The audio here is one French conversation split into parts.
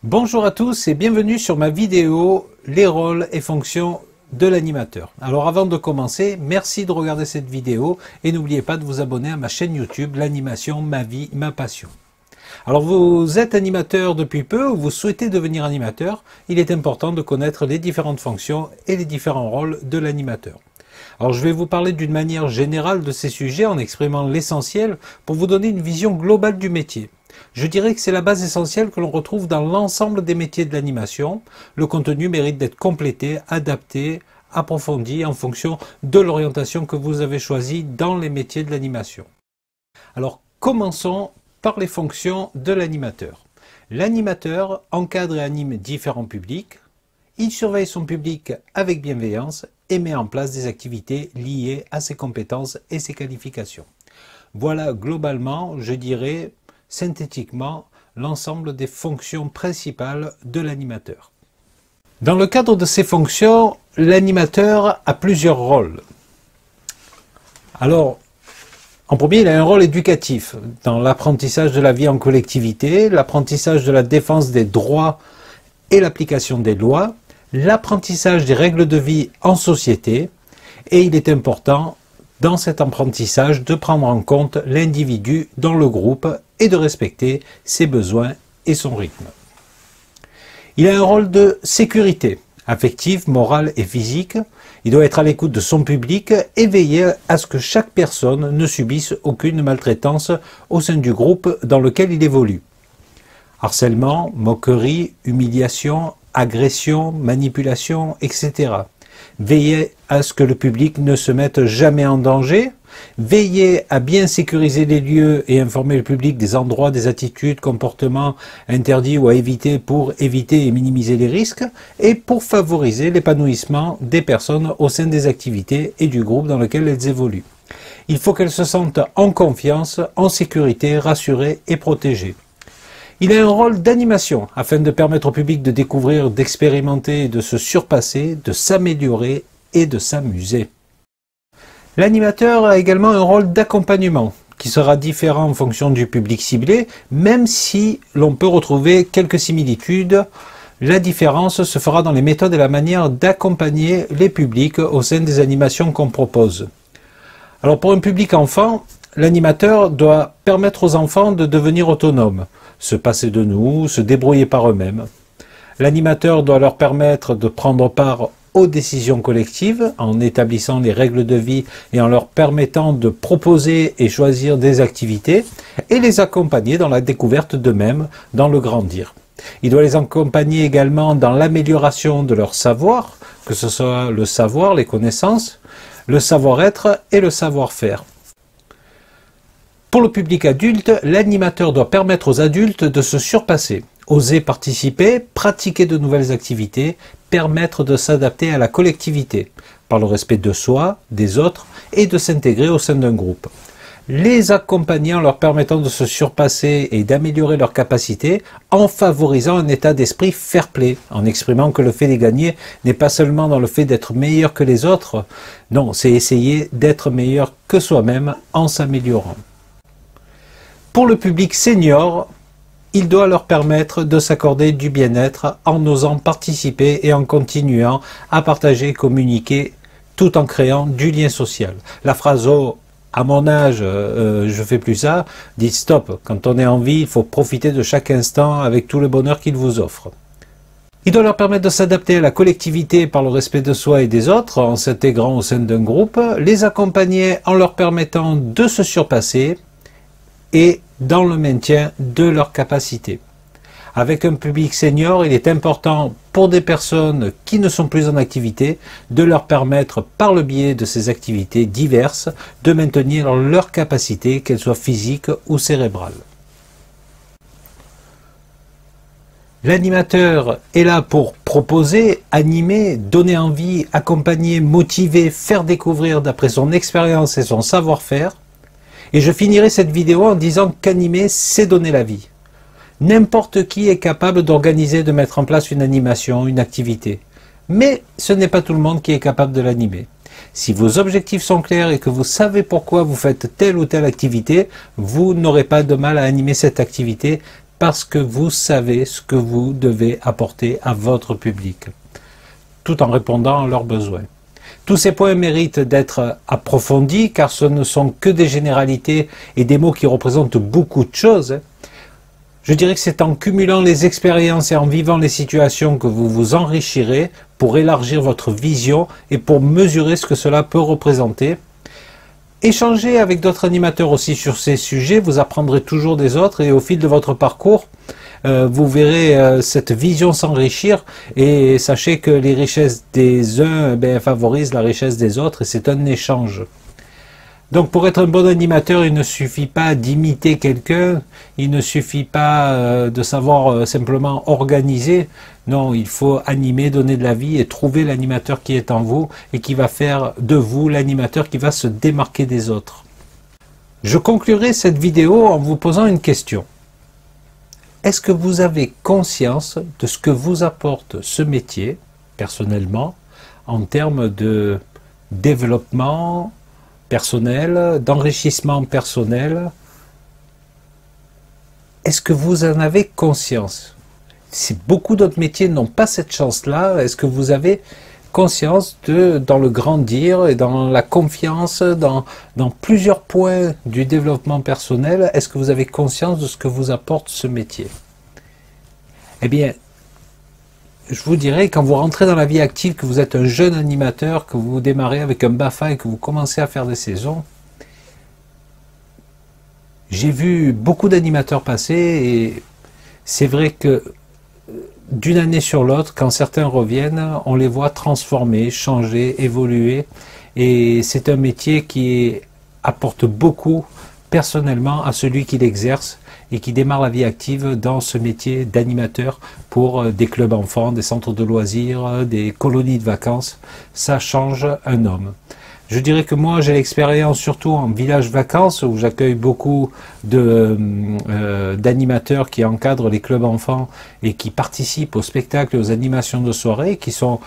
Bonjour à tous et bienvenue sur ma vidéo Les rôles et fonctions de l'animateur. Alors avant de commencer, merci de regarder cette vidéo et n'oubliez pas de vous abonner à ma chaîne YouTube L'animation, ma vie, ma passion. Alors vous êtes animateur depuis peu ou vous souhaitez devenir animateur, il est important de connaître les différentes fonctions et les différents rôles de l'animateur. Alors je vais vous parler d'une manière générale de ces sujets en exprimant l'essentiel pour vous donner une vision globale du métier. Je dirais que c'est la base essentielle que l'on retrouve dans l'ensemble des métiers de l'animation. Le contenu mérite d'être complété, adapté, approfondi en fonction de l'orientation que vous avez choisie dans les métiers de l'animation. Alors commençons par les fonctions de l'animateur. L'animateur encadre et anime différents publics. Il surveille son public avec bienveillance et met en place des activités liées à ses compétences et ses qualifications. Voilà globalement, je dirais, synthétiquement, l'ensemble des fonctions principales de l'animateur. Dans le cadre de ces fonctions, l'animateur a plusieurs rôles. Alors, en premier, il a un rôle éducatif dans l'apprentissage de la vie en collectivité, l'apprentissage de la défense des droits et l'application des lois, l'apprentissage des règles de vie en société, et il est important dans cet apprentissage de prendre en compte l'individu dans le groupe et de respecter ses besoins et son rythme. Il a un rôle de sécurité, affective, morale et physique. Il doit être à l'écoute de son public et veiller à ce que chaque personne ne subisse aucune maltraitance au sein du groupe dans lequel il évolue. Harcèlement, moquerie, humiliation, agression, manipulation, etc. Veiller à ce que le public ne se mette jamais en danger, veiller à bien sécuriser les lieux et informer le public des endroits, des attitudes, comportements interdits ou à éviter pour éviter et minimiser les risques, et pour favoriser l'épanouissement des personnes au sein des activités et du groupe dans lequel elles évoluent. Il faut qu'elles se sentent en confiance, en sécurité, rassurées et protégées. Il a un rôle d'animation afin de permettre au public de découvrir, d'expérimenter, de se surpasser, de s'améliorer et de s'amuser. L'animateur a également un rôle d'accompagnement qui sera différent en fonction du public ciblé, même si l'on peut retrouver quelques similitudes. La différence se fera dans les méthodes et la manière d'accompagner les publics au sein des animations qu'on propose. Alors pour un public enfant, l'animateur doit permettre aux enfants de devenir autonomes, se passer de nous, se débrouiller par eux-mêmes. L'animateur doit leur permettre de prendre part aux décisions collectives en établissant les règles de vie et en leur permettant de proposer et choisir des activités et les accompagner dans la découverte d'eux-mêmes, dans le grandir. Il doit les accompagner également dans l'amélioration de leur savoir, que ce soit le savoir, les connaissances, le savoir-être et le savoir-faire. Pour le public adulte, l'animateur doit permettre aux adultes de se surpasser, oser participer, pratiquer de nouvelles activités, permettre de s'adapter à la collectivité, par le respect de soi, des autres, et de s'intégrer au sein d'un groupe. Les accompagner en leur permettant de se surpasser et d'améliorer leurs capacités, en favorisant un état d'esprit fair-play, en exprimant que le fait de gagner n'est pas seulement dans le fait d'être meilleur que les autres, non, c'est essayer d'être meilleur que soi-même en s'améliorant. Pour le public senior, il doit leur permettre de s'accorder du bien-être en osant participer et en continuant à partager et communiquer tout en créant du lien social. La phrase « Oh, à mon âge, je fais plus ça », dit stop. Quand on est en vie, il faut profiter de chaque instant avec tout le bonheur qu'il vous offre. Il doit leur permettre de s'adapter à la collectivité par le respect de soi et des autres en s'intégrant au sein d'un groupe, les accompagner en leur permettant de se surpasser et dans le maintien de leurs capacités. Avec un public senior, il est important pour des personnes qui ne sont plus en activité de leur permettre, par le biais de ces activités diverses, de maintenir leurs capacités, qu'elles soient physiques ou cérébrales. L'animateur est là pour proposer, animer, donner envie, accompagner, motiver, faire découvrir d'après son expérience et son savoir-faire. Et je finirai cette vidéo en disant qu'animer, c'est donner la vie. N'importe qui est capable d'organiser, de mettre en place une animation, une activité. Mais ce n'est pas tout le monde qui est capable de l'animer. Si vos objectifs sont clairs et que vous savez pourquoi vous faites telle ou telle activité, vous n'aurez pas de mal à animer cette activité parce que vous savez ce que vous devez apporter à votre public, tout en répondant à leurs besoins. Tous ces points méritent d'être approfondis, car ce ne sont que des généralités et des mots qui représentent beaucoup de choses. Je dirais que c'est en cumulant les expériences et en vivant les situations que vous vous enrichirez pour élargir votre vision et pour mesurer ce que cela peut représenter. Échangez avec d'autres animateurs aussi sur ces sujets, vous apprendrez toujours des autres et au fil de votre parcours, vous verrez cette vision s'enrichir et sachez que les richesses des uns favorisent la richesse des autres et c'est un échange. Donc pour être un bon animateur, il ne suffit pas d'imiter quelqu'un, il ne suffit pas de savoir simplement organiser. Non, il faut animer, donner de la vie et trouver l'animateur qui est en vous et qui va faire de vous l'animateur qui va se démarquer des autres. Je conclurai cette vidéo en vous posant une question. Est-ce que vous avez conscience de ce que vous apporte ce métier, personnellement, en termes de développement personnel, d'enrichissement personnel? Est-ce que vous en avez conscience? Si beaucoup d'autres métiers n'ont pas cette chance-là, est-ce que vous avez conscience dans le grandir et dans la confiance, dans plusieurs points du développement personnel, est-ce que vous avez conscience de ce que vous apporte ce métier? Eh bien, je vous dirais, quand vous rentrez dans la vie active, que vous êtes un jeune animateur, que vous démarrez avec un BAFA et que vous commencez à faire des saisons, j'ai vu beaucoup d'animateurs passer et c'est vrai que d'une année sur l'autre, quand certains reviennent, on les voit transformer, changer, évoluer et c'est un métier qui apporte beaucoup personnellement à celui qui l'exerce et qui démarre la vie active dans ce métier d'animateur pour des clubs enfants, des centres de loisirs, des colonies de vacances. Ça change un homme. Je dirais que moi j'ai l'expérience surtout en village vacances où j'accueille beaucoup d'animateurs qui encadrent les clubs enfants et qui participent aux spectacles et aux animations de soirée, qui sont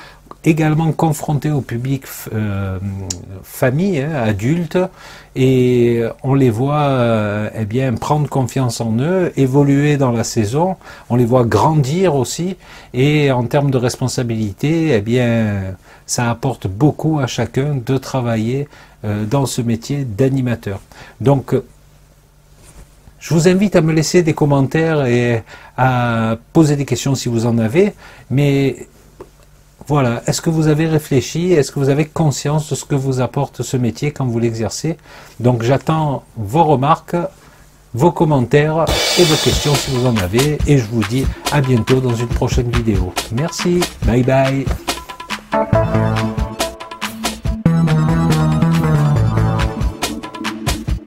également confrontés au public famille, adultes, et on les voit eh bien prendre confiance en eux, évoluer dans la saison, on les voit grandir aussi, et en termes de responsabilité, eh bien ça apporte beaucoup à chacun de travailler dans ce métier d'animateur. Donc je vous invite à me laisser des commentaires et à poser des questions si vous en avez, mais voilà, est-ce que vous avez réfléchi, est-ce que vous avez conscience de ce que vous apporte ce métier quand vous l'exercez? Donc j'attends vos remarques, vos commentaires et vos questions si vous en avez, et je vous dis à bientôt dans une prochaine vidéo. Merci, bye bye.